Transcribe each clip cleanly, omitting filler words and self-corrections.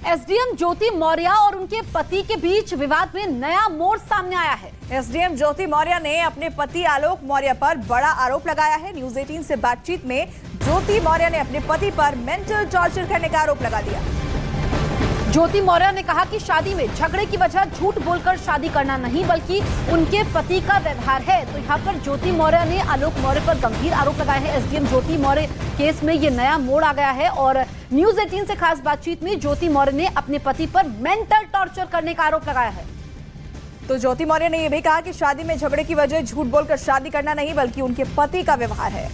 SDM ज्योति मौर्य और उनके पति के बीच विवाद में नया मोड़ सामने आया है। एसडीएम ज्योति मौर्य ने अपने पति आलोक मौर्य पर बड़ा आरोप लगाया है। न्यूज 18 से बातचीत में ज्योति मौर्य ने अपने पति पर मेंटल टॉर्चर करने का आरोप लगा दिया। ज्योति मौर्य ने कहा कि शादी में झगड़े की वजह झूठ बोलकर शादी करना नहीं बल्कि उनके पति का व्यवहार है। तो यहाँ पर ज्योति मौर्य ने आलोक मौर्य पर गंभीर आरोप लगाए हैं। एसडीएम ज्योति मौर्य केस में ये नया मोड़ आ गया है और न्यूज 18 से खास बातचीत में ज्योति मौर्य ने अपने पति पर मेंटल टॉर्चर करने का आरोप लगाया है। तो ज्योति मौर्य ने यह भी कहा कि शादी में झगड़े की वजह झूठ बोलकर शादी करना नहीं बल्कि उनके पति का व्यवहार है।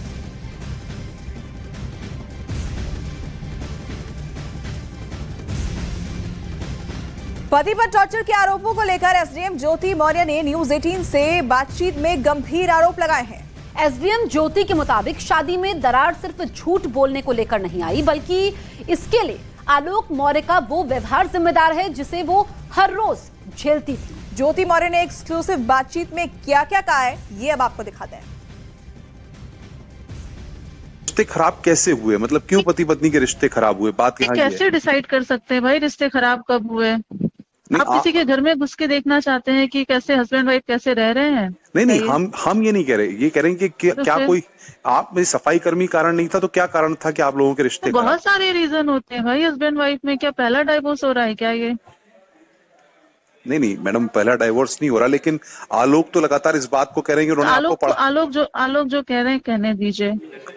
पति पर टॉर्चर के आरोपों को लेकर एसडीएम ज्योति मौर्य ने न्यूज 18 से बातचीत में गंभीर आरोप लगाए हैं। एसडीएम ज्योति के मुताबिक शादी में दरार सिर्फ झूठ बोलने को लेकर नहीं आई बल्कि इसके लिए आलोक मौर्य का वो व्यवहार जिम्मेदार है जिसे वो हर रोज झेलती थी। ज्योति मौर्य ने एक्सक्लूसिव बातचीत में क्या क्या कहा है ये अब आपको दिखाते हैं। रिश्ते खराब कैसे हुए, मतलब क्यों पति पत्नी के रिश्ते खराब हुए? बात यहाँ कैसे डिसाइड कर सकते हैं भाई रिश्ते खराब कब हुए? आप किसी के घर में घुस के देखना चाहते हैं कि कैसे हस्बैंड वाइफ कैसे रह रहे हैं? नहीं, हम ये नहीं कह रहे, ये कह रहे हैं कि क्या कोई आप में सफाई कर्मी कारण नहीं था तो क्या कारण था कि आप लोगों के रिश्ते तो बहुत सारे रीजन होते हैं भाई हस्बैंड वाइफ में। क्या पहला डाइवोर्स हो रहा है क्या ये? नहीं मैडम, पहला डाइवोर्स नहीं हो रहा, लेकिन आलोक तो लगातार इस बात को कह रहे हैं कि उन्होंने आलोक जो कह रहे हैं कहने दीजिए।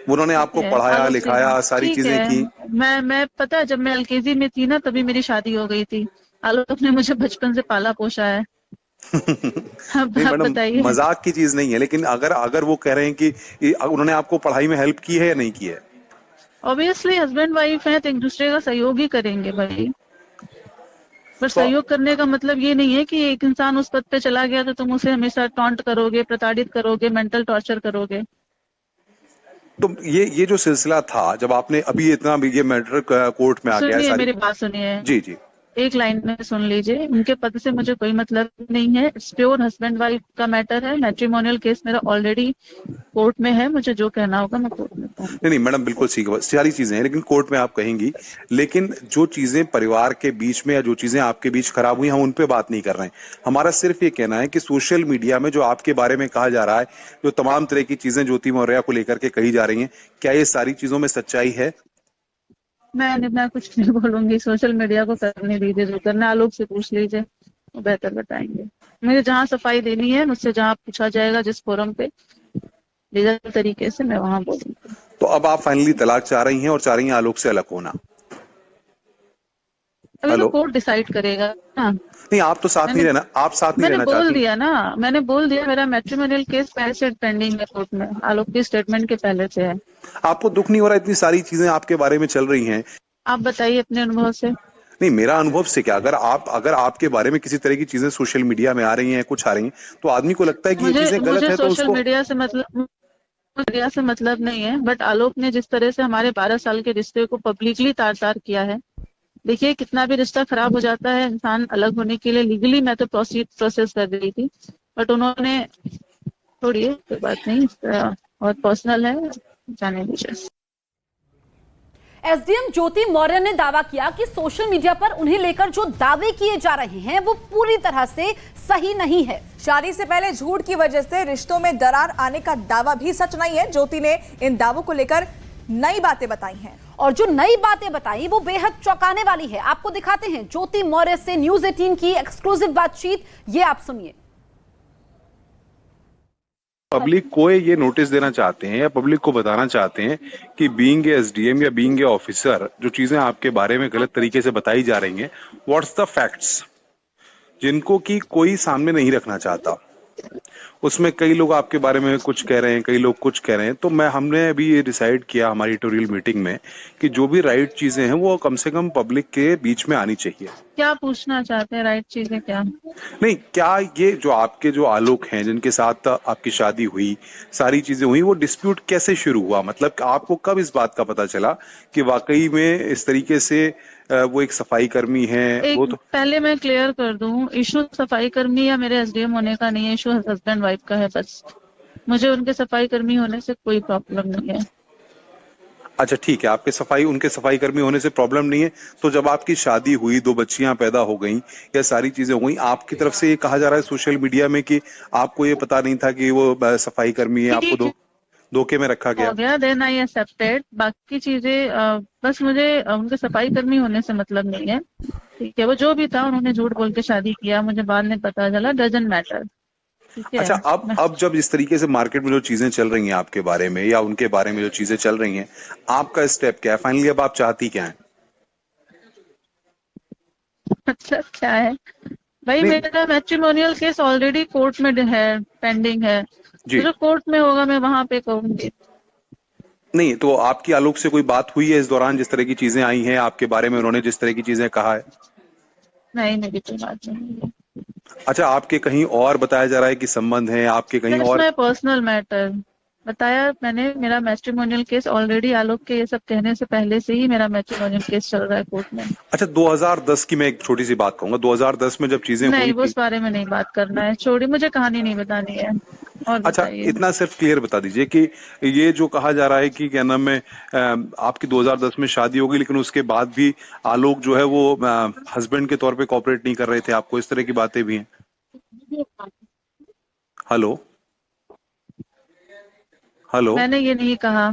उन्होंने आपको पढ़ाया लिखाया सारी चीजें की। मैं पता है जब मैं एलकेजी में थी ना तभी मेरी शादी हो गई थी। आलोक ने मुझे बचपन से पाला पोसा है। मैडम मजाक की चीज नहीं है, लेकिन अगर वो कह रहे हैं कि उन्होंने आपको पढ़ाई में हेल्प की है या नहीं की है? ऑब्वियसली हस्बैंड वाइफ है तो एक दूसरे का सहयोग ही करेंगे भाई। पर सहयोग करने का मतलब ये नहीं है कि एक इंसान उस पद पे चला गया तो तुम उसे हमेशा टॉन्ट करोगे, प्रताड़ित करोगे, मेंटल टॉर्चर करोगे। तो ये जो सिलसिला था जब आपने अभी इतना ये मैटर कोर्ट में आ गया, मेरी बात सुनिए जी एक लाइन में सुन लीजिए। उनके पद से मुझे कोई मतलब नहीं है। इट्स प्योर हस्बैंड वाइफ का मैटर है। मैट्रिमोनियल केस मेरा ऑलरेडी कोर्ट में है। मुझे जो कहना होगा मैं कोर्ट में कहूंगी। नहीं मैडम, बिल्कुल ठीक है, सारी चीजें हैं लेकिन कोर्ट में आप कहेंगी। लेकिन जो चीजें परिवार के बीच में या जो चीजें आपके बीच खराब हुई हम उन पे बात नहीं कर रहे हैं। हमारा सिर्फ ये कहना है कि सोशल मीडिया में जो आपके बारे में कहा जा रहा है, जो तमाम तरह की चीजें ज्योति मौर्य को लेकर के कही जा रही है, क्या ये सारी चीजों में सच्चाई है? मैं कुछ नहीं बोलूंगी। सोशल मीडिया को करने दीजिए, जो करना आलोक से पूछ लीजिए, वो बेहतर बताएंगे। मुझे जहाँ सफाई देनी है, मुझसे जहाँ पूछा जाएगा जिस फोरम पे लीगल तरीके से, मैं वहाँ बोलूंगी। तो अब आप फाइनली तलाक चाह रही हैं और चाह रही हैं आलोक से अलग होना? अभी तो कोर्ट डिसाइड करेगा ना। नहीं, आप तो साथ नहीं रहना, आप साथ नहीं रहना चाहती। मैंने बोल दिया ना, मैंने बोल दिया मेरा मैट्रिमोनियल केस पहले से पेंडिंग है कोर्ट में। आलोक की स्टेटमेंट के पहले से है। आपको दुख नहीं हो रहा? इतनी सारी चीजें आपके बारे में चल रही हैं। आप बताइए अपने अनुभव से। नहीं, मेरा अनुभव से क्या, अगर आपके बारे में किसी तरह की चीजें सोशल मीडिया में आ रही हैं, कुछ आ रही हैं, तो आदमी को लगता है कि ये चीजें गलत है। तो सोशल मीडिया से मतलब नहीं है, बट आलोक ने जिस तरह से हमारे 12 साल के रिश्ते को पब्लिकली तार-तार किया है। देखिए कितना भी रिश्ता खराब हो जाता है, इंसान अलग होने के लिए लीगली मैं तो प्रोसेस कर रही थी, बट उन्होंने छोड़िए, कोई बात नहीं, और पर्सनल है, जाने दीजिए। एसडीएम ज्योति मौर्य ने दावा किया कि सोशल मीडिया पर उन्हें लेकर जो दावे किए जा रहे हैं वो पूरी तरह से सही नहीं है। शादी से पहले झूठ की वजह से रिश्तों में दरार आने का दावा भी सच नहीं है। ज्योति ने इन दावों को लेकर नई बातें बताई हैं और जो नई बातें बताई वो बेहद चौंकाने वाली है। आपको दिखाते हैं ज्योति मौर्य से न्यूज 18 की एक्सक्लूसिव बातचीत, ये आप सुनिए। पब्लिक को ये नोटिस देना चाहते हैं या पब्लिक को बताना चाहते हैं कि बीइंग ए एसडीएम या बीइंग ए ऑफिसर जो चीजें आपके बारे में गलत तरीके से बताई जा रही हैं, व्हाट्स द फैक्ट्स, जिनको कि कोई सामने नहीं रखना चाहता। उसमें कई लोग आपके बारे में कुछ कह रहे हैं, कई लोग कुछ कह रहे हैं। तो हमने अभी ये डिसाइड किया हमारी एडिटोरियल मीटिंग में कि जो भी राइट चीजें हैं वो कम से कम पब्लिक के बीच में आनी चाहिए। क्या पूछना चाहते हैं राइट चीजें? क्या नहीं, क्या ये जो आलोक हैं जिनके साथ आपकी शादी हुई, सारी चीजें हुई, वो डिस्प्यूट कैसे शुरू हुआ? मतलब आपको कब इस बात का पता चला कि वाकई में इस तरीके से वो एक सफाई कर्मी है? वो तो पहले मैं क्लियर कर दूं, इशू सफाई कर्मी या मेरे एसडीएम होने का नहीं है, इशू हस्बैंड वाइफ का है बस। मुझे उनके सफाई कर्मी होने से कोई प्रॉब्लम नहीं है। अच्छा ठीक है, आपके उनके सफाई कर्मी होने से प्रॉब्लम नहीं है। तो जब आपकी शादी हुई, 2 बच्चियां पैदा हो गईं, या सारी चीजें हो गई, आपकी तरफ से ये कहा जा रहा है सोशल मीडिया में कि आपको ये पता नहीं था कि वो सफाई कर्मी है, आपको धोखे में रखा हो गया, देन आई एक्सेप्टेड। बाकी चीजें बस मुझे उनके सफाई कर्मी होने से मतलब नहीं है। ठीक है, वो जो भी था, उन्होंने झूठ बोल के शादी किया, मुझे बाद में पता चला, डजंट मैटर। ठीक है। अच्छा, अब जब इस तरीके से मार्केट में जो चीजें चल रही हैं आपके बारे में या उनके बारे में जो चीजें चल रही हैं, आपका स्टेप क्या है? फाइनली अब आप चाहती क्या है? मतलब क्या है भाई, मेरा मैट्रिमोनियल केस ऑलरेडी कोर्ट में है, पेंडिंग है। जी। जो कोर्ट में होगा मैं वहां पे कहूंगी। नहीं, तो आपकी आलोक से कोई बात हुई है इस दौरान, जिस तरह की चीजें आई हैं आपके बारे में, उन्होंने जिस तरह की चीजें कहा है? नहीं, मेरी कोई बात नहीं है। अच्छा, आपके कहीं और बताया जा रहा है कि संबंध है आपके कहीं और? पर्सनल मैटर बताया मैंने। मेरा मैट्रिमोनियल केस ऑलरेडी, आलोक के ये सब कहने से पहले से ही मेरा मैट्रिमोनियल केस चल रहा है कोर्ट में। अच्छा, 2010 की मैं एक छोटी सी बात कहूंगा। 2010 में जब चीजें नहीं, हुई उस बारे में नहीं बात करना है, छोड़ी, मुझे कहानी नहीं बतानी है। और अच्छा, बताइए। इतना सिर्फ क्लियर बता दीजिए कि ये जो कहा जा रहा है कि क्या नाम है, आपकी 2010 में शादी होगी, लेकिन उसके बाद भी आलोक जो है वो हस्बैंड के तौर पे कोऑपरेट नहीं कर रहे थे आपको, इस तरह की बातें भी हैं? हेलो हेलो, मैंने ये नहीं कहा।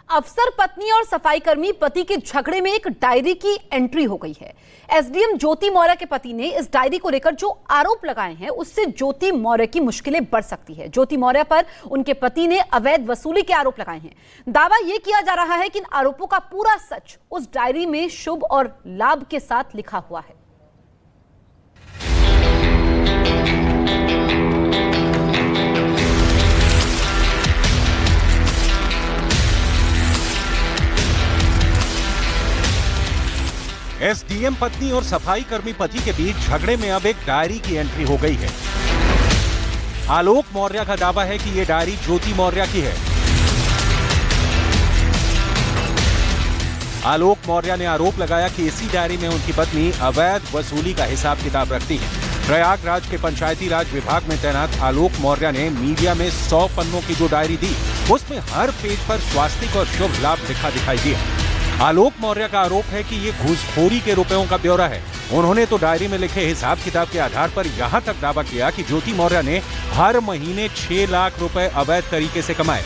अफसर पत्नी और सफाई कर्मी पति के झगड़े में एक डायरी की एंट्री हो गई है। एसडीएम ज्योति मौर्य के पति ने इस डायरी को लेकर जो आरोप लगाए हैं, उससे ज्योति मौर्य की मुश्किलें बढ़ सकती है। ज्योति मौर्य पर उनके पति ने अवैध वसूली के आरोप लगाए हैं। दावा यह किया जा रहा है कि इन आरोपों का पूरा सच उस डायरी में शुभ और लाभ के साथ लिखा हुआ है। एसडीएम पत्नी और सफाई कर्मी पति के बीच झगड़े में अब एक डायरी की एंट्री हो गई है। आलोक मौर्य का दावा है कि यह डायरी ज्योति मौर्य की है। आलोक मौर्य ने आरोप लगाया कि इसी डायरी में उनकी पत्नी अवैध वसूली का हिसाब किताब रखती है। प्रयागराज के पंचायती राज विभाग में तैनात आलोक मौर्य ने मीडिया में 100 पन्नों की जो डायरी दी, उसमें हर पेज पर स्वास्तिक और शुभ लाभ लिखा दिखाई दिया। आलोक मौर्य का आरोप है कि ये घूसखोरी के रुपयों का ब्यौरा है। उन्होंने तो डायरी में लिखे हिसाब किताब के आधार पर यहां तक दावा किया कि ज्योति मौर्य ने हर महीने 6 लाख रुपए अवैध तरीके से कमाए।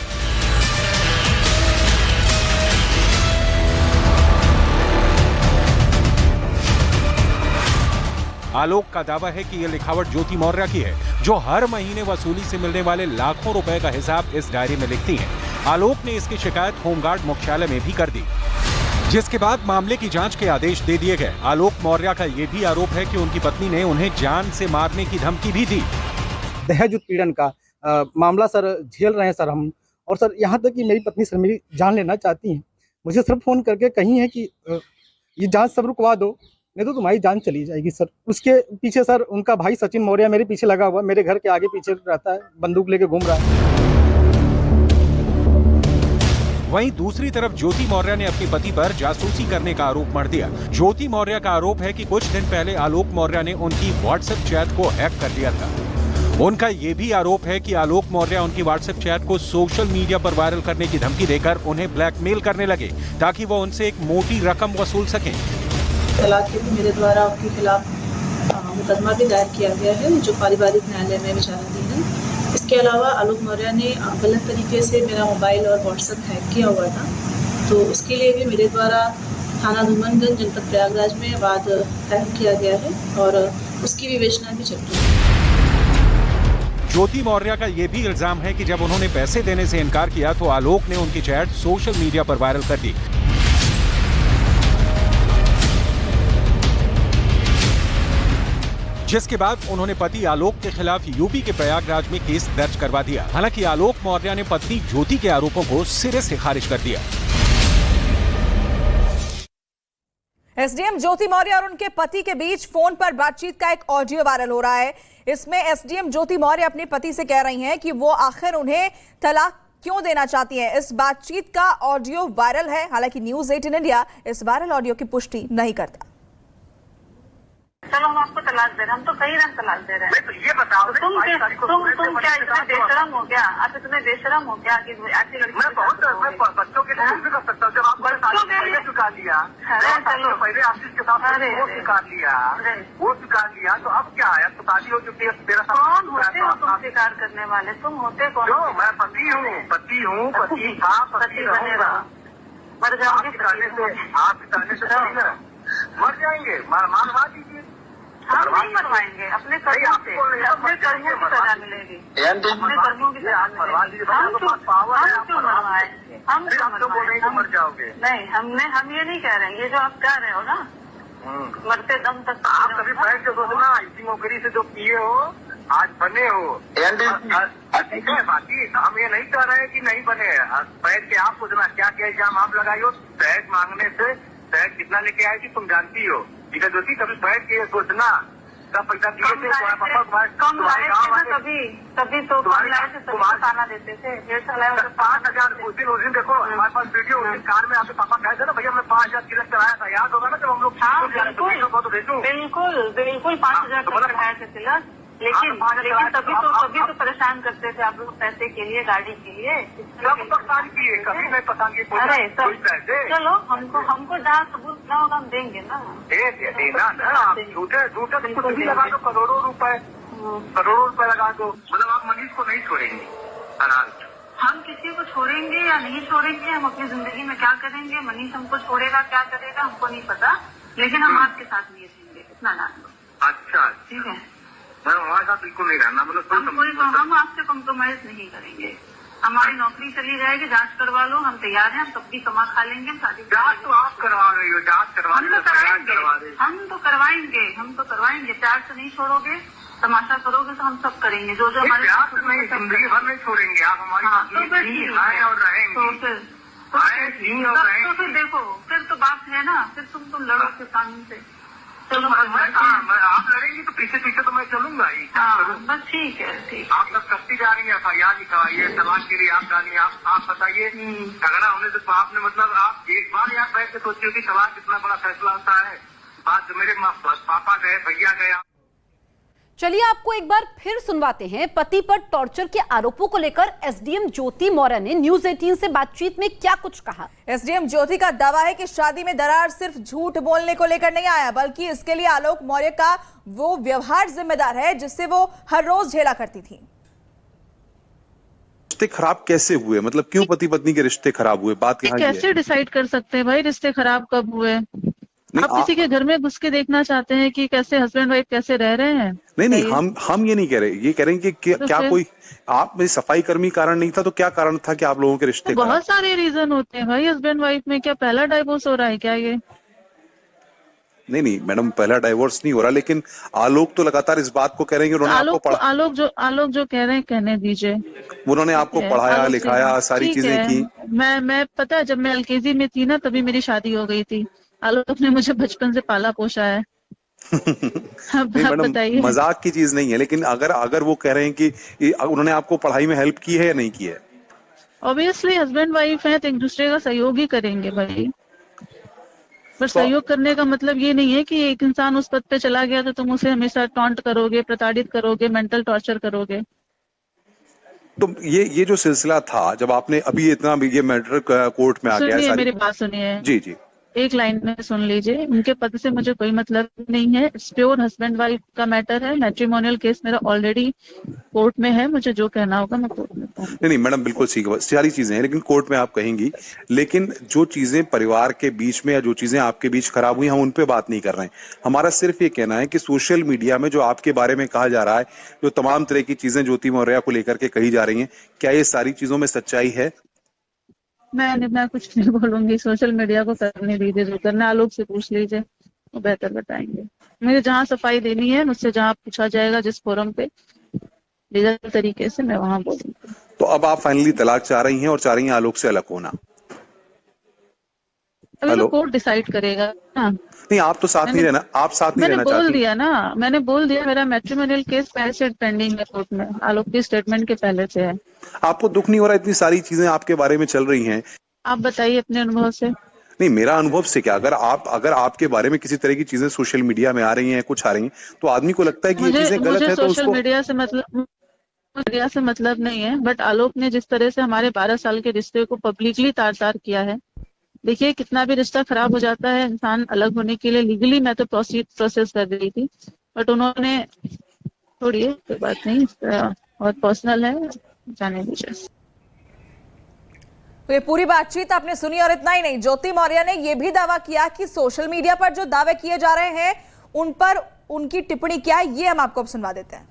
आलोक का दावा है कि यह लिखावट ज्योति मौर्य की है, जो हर महीने वसूली से मिलने वाले लाखों रुपए का हिसाब इस डायरी में लिखती हैं। आलोक ने इसकी शिकायत होमगार्ड मुख्यालय में भी कर दी, जिसके बाद मामले की जांच के आदेश दे दिए गए। आलोक मौर्य का यह भी आरोप है कि उनकी पत्नी ने उन्हें जान से मारने की धमकी भी दी। दहेज उत्पीड़न का मामला सर झेल रहे हैं सर हम, और सर यहाँ तक कि मेरी पत्नी सर मेरी जान लेना चाहती हैं। मुझे सर फोन करके कही है कि ये जांच सब रुकवा दो, नहीं तो तुम्हारी जान चली जाएगी सर। उसके पीछे सर उनका भाई सचिन मौर्य मेरे पीछे लगा हुआ, मेरे घर के आगे पीछे रहता है, बंदूक लेके घूम रहा है। वहीं दूसरी तरफ ज्योति मौर्य ने अपने पति पर जासूसी करने का आरोप मढ़ दिया। ज्योति मौर्य का आरोप है कि कुछ दिन पहले आलोक मौर्य ने उनकी व्हाट्सएप चैट को हैक कर दिया था। उनका यह भी आरोप है कि आलोक मौर्य उनकी व्हाट्सएप चैट को सोशल मीडिया पर वायरल करने की धमकी देकर उन्हें ब्लैकमेल करने लगे, ताकि वो उनसे एक मोटी रकम वसूल सकें। तलाक के भी मेरे द्वारा उनके खिलाफ मुकदमा भी दायर किया गया है, जो पारिवारिक न्यायालय में विचाराधीन है। इसके अलावा आलोक मौर्य ने गलत तरीके से मेरा मोबाइल और व्हाट्सएप हैक किया हुआ था, तो उसके लिए भी मेरे द्वारा थाना धूमनगंज जनपद प्रयागराज में वाद दायर किया गया है और उसकी विवेचना भी चल रही है। ज्योति मौर्य का यह भी इल्जाम है कि जब उन्होंने पैसे देने से इनकार किया तो आलोक ने उनकी चैट सोशल मीडिया पर वायरल कर दी, जिसके बाद उन्होंने पति आलोक के खिलाफ यूपी के प्रयागराज में केस दर्ज करवा दिया। हालांकि आलोक मौर्य ने पत्नी ज्योति के आरोपों को सिरे से खारिज कर दिया। एसडीएम ज्योति मौर्य और उनके पति के बीच फोन पर बातचीत का एक ऑडियो वायरल हो रहा है। इसमें एसडीएम ज्योति मौर्य अपने पति से कह रही हैं कि वो आखिर उन्हें तलाक क्यों देना चाहती हैं। इस बातचीत का ऑडियो वायरल है, हालांकि न्यूज़ 18 इंडिया इस वायरल ऑडियो की पुष्टि नहीं करता। चलो हम आपको तलाक दे रहे हैं, हम तो कई रंग तलाक दे रहे हैं। तो ये बताओ तुम क्या इतने बेशरम हो गया? आप इतने बेशरम हो गया कि ऐसी लड़की मैं बहुत बच्चों के लिए कुछ भी कर सकता हूँ। जब आप पहले चुका लिया, पहले आशीष के साथ वो स्वीकार लिया, तो अब क्या है? अब तो शादी हो चुकी है, तेरा कौन होते हो तुम स्वीकार करने वाले? तुम होते कौन? मैं पति हूँ, पति था, पति बनेगा, मर जाओगे। आप कहने से थोड़ी ना मर जाएंगे, मारवा दीजिए। हम नहीं मरवाएंगे, अपने कर्मों से, अपने कर्मों की सजा मिलेगी, अपने कर्मों की सजा मिलेगी। हम क्यों मरवाएंगे? हम क्यों मरवाएंगे? मर जाओगे? नहीं, हम ये नहीं कह रहे हैं, ये जो आप कह रहे हो ना, मरते दम तक आप कभी बैठ के सोचना, इसी नौकरी से जो पिए हो आज बने हो। ठीक है, बाकी हम ये नहीं कह रहे हैं कि नहीं बने। बैठ के आप सोचना क्या क्या इल्जाम आप लगाई हो। दहेज मांगने से दहेज कितना लेके आई थी तुम जानती हो। ठीक है ज्योति, कभी बैठ के सोचना कब पैसा दिए थे कम लाए थे ना, तभी तो कम लाए थे, तभी खाना देते थे। 5,000 उस दिन देखो हमारे पास वीडियो, उस दिन कार में आपके पापा कहे थे ना भैया हमने 5,000 तिलक चढ़ाया था, याद होगा ना जब हम लोग। बिल्कुल 5,000 चढ़ाए थे तिलक, लेकिन तभी तो परेशान करते थे आप लोग पैसे के लिए, गाड़ी के लिए। सब परेशान किए, कभी नहीं पसंद किए। अरे चलो, हमको जहाँ सबूत ना होगा हम देंगे ना। देना ना, झूठे कुछ भी लगा दो, करोड़ों रुपए लगा दो। मतलब आप मनीष को नहीं छोड़ेंगे? हम किसी को छोड़ेंगे या नहीं छोड़ेंगे, हम अपनी जिंदगी में क्या करेंगे, मनीष हमको छोड़ेगा क्या करेगा हमको नहीं पता, लेकिन हम आपके साथ नहीं रहेंगे, इतना जान लो। अच्छा ठीक है, मैं हमारे साथ बिल्कुल नहीं रहना। मतलब हम आपसे कॉम्प्रोमाइज नहीं करेंगे। हमारी नौकरी चली जाएगी, जांच करवा लो, हम तैयार हैं, हम तब भी कमा खा लेंगे। शादी जांच तो आप करवा रही हो, जांच करवा हम तो करवाएंगे। प्यार से नहीं छोड़ोगे, तमाशा करोगे तो हम सब करेंगे, जो हमारे नहीं, जिंदगी भर नहीं छोड़ेंगे आप हमारी। और रहेंगे तो फिर देखो, फिर तो बात है ना, फिर तुम लड़ो के कानून से। चलो आप लड़ेंगी तो पीछे तो मैं चलूंगा ही। बस ठीक है, ठीक। आप सब करती जा रही है, FIR लिखवाइए, तलाक के लिए आप डालिए। आप बताइए झगड़ा होने से तो आपने मतलब आप एक बार यहाँ बैठ के सोचिए कि तलाक कितना बड़ा फैसला होता है। बात मेरे पापा गए, भैया गए। चलिए आपको एक बार फिर सुनवाते हैं। पति पर टॉर्चर के आरोपों को लेकर एसडीएम ज्योति मौर्य ने न्यूज 18 से बातचीत में क्या कुछ कहा। एसडीएम ज्योति का दावा है कि शादी में दरार सिर्फ झूठ बोलने को लेकर नहीं आया, बल्कि इसके लिए आलोक मौर्य का वो व्यवहार जिम्मेदार है जिससे वो हर रोज झेला करती थी। रिश्ते खराब कैसे हुए? मतलब क्यों पति पत्नी के रिश्ते खराब हुए? बात यहाँ कैसे डिसाइड कर सकते हैं भाई रिश्ते खराब कब हुए? आप किसी के घर में घुस के देखना चाहते हैं कि कैसे हस्बैंड वाइफ कैसे रह रहे हैं? नहीं, हम ये नहीं कह रहे, ये कह रहे हैं कि क्या कोई आप में सफाई कर्मी कारण नहीं था तो क्या कारण था कि आप लोगों के रिश्ते? बहुत सारे रीजन होते हैं भाई हस्बैंड वाइफ में। क्या पहला डाइवोर्स हो रहा है क्या ये? नहीं मैडम, पहला डाइवोर्स नहीं हो रहा, लेकिन आलोक तो लगातार इस बात को कह रहे हैं कि उन्होंने आलोक जो कह रहे हैं कहने दीजिए। उन्होंने आपको पढ़ाया लिखाया, सारी चीजें की। मैं पता है, जब मैं LKG में थी ना तभी मेरी शादी हो गई थी। आलोक ने मुझे बचपन से पाला पोषा है। मैडम मजाक की चीज नहीं है, लेकिन अगर वो कह रहे हैं कि उन्होंने आपको पढ़ाई में हेल्प की है या नहीं की है? ऑब्वियसली हस्बैंड वाइफ है तो एक दूसरे का सहयोग ही करेंगे भाई। पर सहयोग करने का मतलब ये नहीं है कि एक इंसान उस पद पे चला गया तो तुम उसे हमेशा टॉन्ट करोगे, प्रताड़ित करोगे, मेंटल टॉर्चर करोगे। तो ये जो सिलसिला था, जब आपने अभी इतना ये मैटर कोर्ट में आ गया, मेरी बात सुनिए जी एक लाइन में सुन लीजिए। उनके पद से मुझे कोई मतलब नहीं है, इट्स प्योर हस्बैंड वाइफ का मैटर है। मैट्रिमोनियल केस मेरा ऑलरेडी कोर्ट में है, मुझे जो कहना होगा मैं कोर्ट में कहूंगी। नहीं मैडम, बिल्कुल सारी चीजें हैं, लेकिन कोर्ट में आप कहेंगी। लेकिन जो चीजें परिवार के बीच में या जो चीजें आपके बीच खराब हुई, हम उन पे बात नहीं कर रहे हैं। हमारा सिर्फ ये कहना है कि सोशल मीडिया में जो आपके बारे में कहा जा रहा है, जो तमाम तरह की चीजें ज्योति मौर्य को लेकर के कही जा रही है, क्या ये सारी चीजों में सच्चाई है? मैं कुछ नहीं बोलूंगी, सोशल मीडिया को करने दीजिए, जो करना आलोक से पूछ लीजिए, वो बेहतर बताएंगे। मुझे जहाँ सफाई देनी है, मुझसे जहाँ पूछा जाएगा जिस फोरम पे लीगल तरीके से, मैं वहाँ बोलूंगी। तो अब आप फाइनली तलाक चाह रही हैं और चाह रही हैं आलोक से अलग होना? अभी तो कोर्ट डिसाइड करेगा ना। नहीं, आप तो साथ नहीं रहना, आप साथ नहीं रहना चाहती। मैंने बोल दिया मेरा मैट्रिमोनियल केस पहले से पेंडिंग है कोर्ट में, आलोक की स्टेटमेंट के पहले से है। आपको दुख नहीं हो रहा? इतनी सारी चीजें आपके बारे में चल रही हैं, आप बताइए अपने अनुभव से। नहीं, मेरा अनुभव से क्या, अगर आपके बारे में किसी तरह की चीजें सोशल मीडिया में आ रही हैं, कुछ आ रही हैं, तो आदमी को लगता है कि ये चीजें गलत है, तो सोशल उसको मीडिया से मतलब नहीं है, बट आलोक ने जिस तरह से हमारे 12 साल के रिश्ते को पब्लिकली तार-तार किया है। देखिए, कितना भी रिश्ता खराब हो जाता है, इंसान अलग होने के लिए लीगली मैं तो प्रोसेस कर रही थी, बट उन्होंने छोड़िए, कोई बात नहीं, और पर्सनल है, जाने दीजिए। तो ये पूरी बातचीत आपने सुनी, और इतना ही नहीं, ज्योति मौर्य ने यह भी दावा किया कि सोशल मीडिया पर जो दावे किए जा रहे हैं उन पर उनकी टिप्पणी क्या है, ये हम आपको अब सुनवा देते हैं।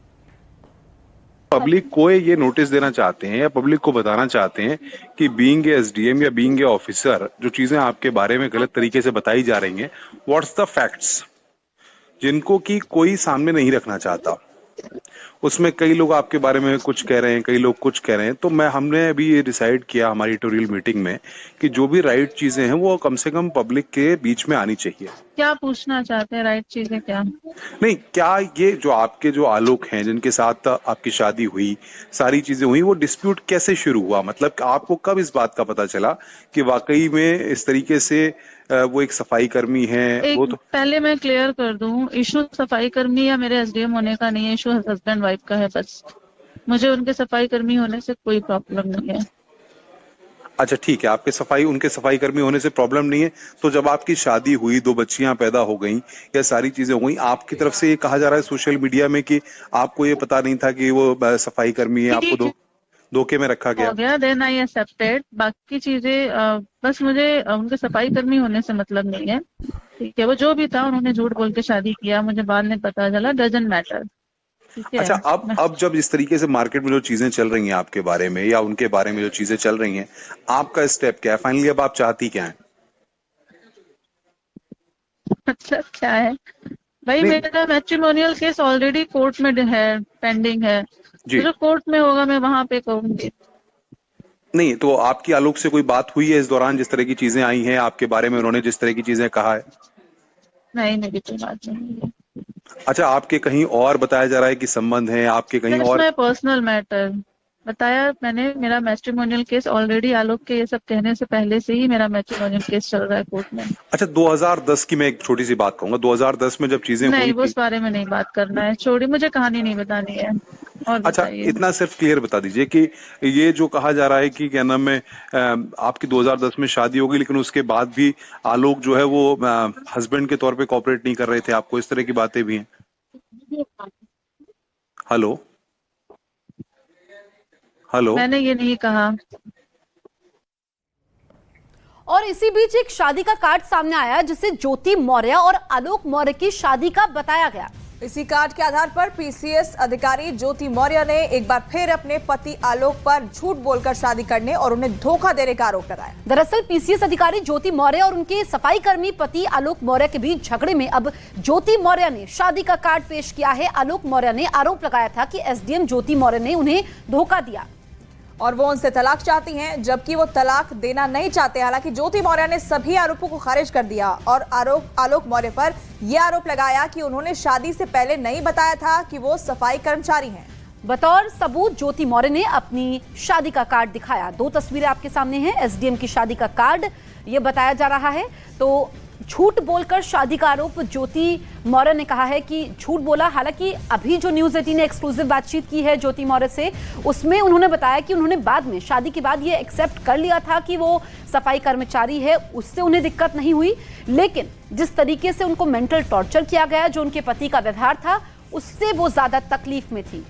पब्लिक को ये नोटिस देना चाहते हैं या पब्लिक को बताना चाहते हैं कि बीइंग ए एसडीएम या बीइंग ए ऑफिसर जो चीजें आपके बारे में गलत तरीके से बताई जा रही हैं, व्हाट्स द फैक्ट्स, जिनको कि कोई सामने नहीं रखना चाहता। उसमें कई लोग आपके बारे में कुछ कह रहे हैं, कई लोग कुछ कह रहे हैं, तो हमने अभी ये डिसाइड किया हमारी एडिटोरियल मीटिंग में कि जो भी राइट चीजें हैं वो कम से कम पब्लिक के बीच में आनी चाहिए। क्या पूछना चाहते हैं, राइट चीजें क्या? नहीं, क्या ये जो आलोक हैं जिनके साथ आपकी शादी हुई, सारी चीजें हुई, वो डिस्प्यूट कैसे शुरू हुआ? मतलब आपको कब इस बात का पता चला कि वाकई में इस तरीके से वो एक सफाई कर्मी है? वो तो पहले मैं क्लियर कर दूं, इशू सफाई कर्मी या मेरे एसडीएम होने का नहीं है, इशू हस्बैंड वाइफ का है बस। मुझे उनके सफाई कर्मी होने से कोई प्रॉब्लम नहीं है। अच्छा, ठीक है, उनके सफाई कर्मी होने से प्रॉब्लम नहीं है। तो जब आपकी शादी हुई, 2 बच्चियां पैदा हो गई, या सारी चीजें हो गई, आपकी तरफ से ये कहा जा रहा है सोशल मीडिया में कि आपको ये पता नहीं था कि वो सफाई कर्मी है, आपको धोखे में रखा गया? हो गया, देन आई एक्सेप्टेड। बाकी चीजें बस मुझे उनके सफाई कर्मी होने से मतलब नहीं है, ठीक है। वो जो भी था, उन्होंने झूठ बोल के शादी किया, मुझे बाद में पता चला, डजंट मैटर। अच्छा, अब जब इस तरीके से मार्केट में जो चीजें चल रही हैं आपके बारे में या उनके बारे में जो चीजें चल रही हैं, आपका स्टेप क्या है? फाइनली अब आप चाहती क्या है? मतलब क्या है भाई, मेरा मैट्रिमोनियल केस ऑलरेडी कोर्ट में है, पेंडिंग है। तो जो कोर्ट में होगा मैं वहां पे कहूंगी। नहीं, तो आपकी आलोक से कोई बात हुई है इस दौरान, जिस तरह की चीजें आई हैं आपके बारे में, उन्होंने जिस तरह की चीजें कहा है? नहीं, मेरी कोई बात नहीं है। अच्छा, आपके कहीं और बताया जा रहा है कि संबंध है आपके कहीं और? पर्सनल मैटर बताया मैंने, मेरा मैट्रिमोनियल केस ऑलरेडी आलोक के ये सब कहने से पहले से ही मेरा मैट्रिमोनियल केस चल रहा है कोर्ट में। अच्छा, 2010 की मैं एक छोटी सी बात कहूंगा। 2010 में जब चीजें नहीं, उस बारे में नहीं बात करना है, छोड़ी, मुझे कहानी नहीं बतानी है। और अच्छा, इतना सिर्फ क्लियर बता दीजिए कि ये जो कहा जा रहा है कि क्या नाम है, आपकी 2010 में शादी होगी, लेकिन उसके बाद भी आलोक जो है वो हस्बैंड के तौर पे कोऑपरेट नहीं कर रहे थे आपको, इस तरह की बातें भी हैं? हेलो, मैंने ये नहीं कहा। और इसी बीच एक शादी का कार्ड सामने आया जिसे ज्योति मौर्य और आलोक मौर्य की शादी का बताया गया। इसी कार्ड के आधार पर पीसीएस अधिकारी ज्योति मौर्य ने एक बार फिर अपने पति आलोक पर झूठ बोलकर शादी करने और उन्हें धोखा देने का आरोप लगाया। दरअसल पीसीएस अधिकारी ज्योति मौर्य और उनके सफाई कर्मी पति आलोक मौर्य के बीच झगड़े में अब ज्योति मौर्य ने शादी का कार्ड पेश किया है। आलोक मौर्य ने आरोप लगाया था कि एसडीएम ज्योति मौर्य ने उन्हें धोखा दिया और वो उनसे तलाक चाहती हैं, जबकि वो तलाक देना नहीं चाहते। हालांकि ज्योति मौर्य ने सभी आरोपों को खारिज कर दिया और आलोक मौर्य पर यह आरोप लगाया कि उन्होंने शादी से पहले नहीं बताया था कि वो सफाई कर्मचारी हैं। बतौर सबूत ज्योति मौर्य ने अपनी शादी का कार्ड दिखाया। 2 तस्वीरें आपके सामने हैं, एसडीएम की शादी का कार्ड ये बताया जा रहा है। तो झूठ बोलकर शादी का आरोप ज्योति मौर्य ने कहा है कि झूठ बोला। हालांकि अभी जो न्यूज़ 18 ने एक्सक्लूसिव बातचीत की है ज्योति मौर्य से, उसमें उन्होंने बताया कि उन्होंने बाद में शादी के बाद ये एक्सेप्ट कर लिया था कि वो सफाई कर्मचारी है, उससे उन्हें दिक्कत नहीं हुई, लेकिन जिस तरीके से उनको मेंटल टॉर्चर किया गया, जो उनके पति का व्यवहार था, उससे वो ज्यादा तकलीफ में थी।